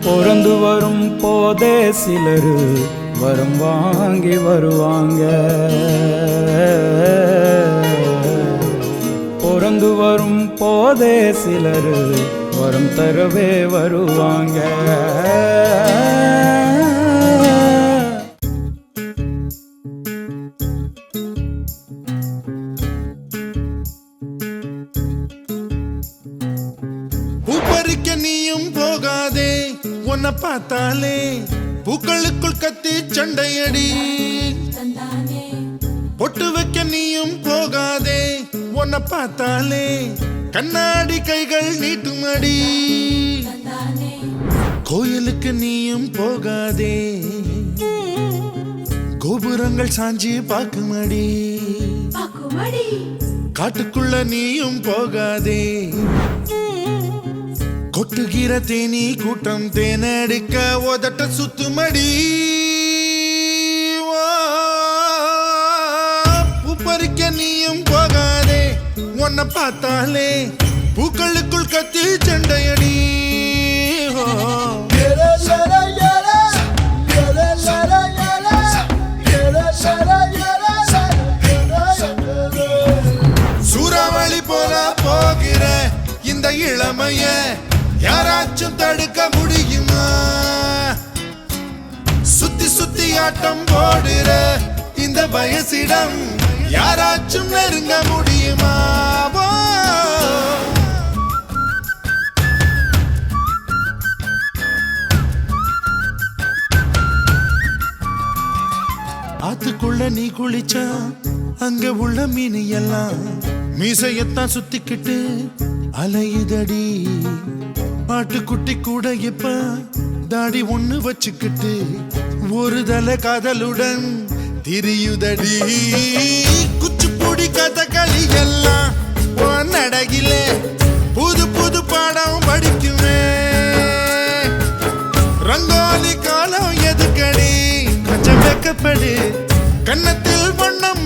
பிறந்து வரும் போதே சிலரு வரம் வாங்கி வருவாங்க. பிறந்து வரும் போதே சிலரு வரம் தரவே வருவாங்க. பூப்பறிக்க நீயும் போகாதே, உன்னை பார்த்தாலே பூக்களுக்குள் கத்தி சண்டையடி. பொட்டு வைக்க நீயும் போகாதே, உன்னை பார்த்தாலே கண்ணாடி கைகள் நீட்டுமடி. கோயிலுக்கு நீயும் போகாதே, கோபுரங்கள் சாஞ்சி பாக்குமடி. காட்டுக்குள்ள நீயும் போகாதே, கொட்டுகிற தேனி கூட்டம் தேனடிக்க உதட்ட சுத்துமடி. பூப்பறிக்க நீயும் போகாதே, உன்னை பார்த்தாலே பூக்களுக்குள் கத்தி சண்டையடி. சூறாவளி போல போகிற இந்த இளமைய யாராச்சும் தடுக்க முடியுமா? சுத்தி சுத்தி ஆட்டம் போடுற இந்த வயசிடம் யாராச்சும் நெருங்க முடியுமா? ஆத்துக்குள்ள நீ குளிச்சா அங்க உள்ள மீன் எல்லாம் மீசையத்தான் சுத்திக்கிட்டு அலையுதடி. பாட்டுக்குட்டி கூட இப்ப தாடி ஒண்ணு வச்சுக்கிட்டு ஒரு தலை காதலுடன் திரியுதடி. குச்சிப்புடி கதகளி எல்லாம் நடகில புது புது பாடம் படிக்குமே. ரங்கோலி காலம் எதுக்கடி, கொஞ்சம் வெக்கப்படு, கன்னத்தில் வண்ணம்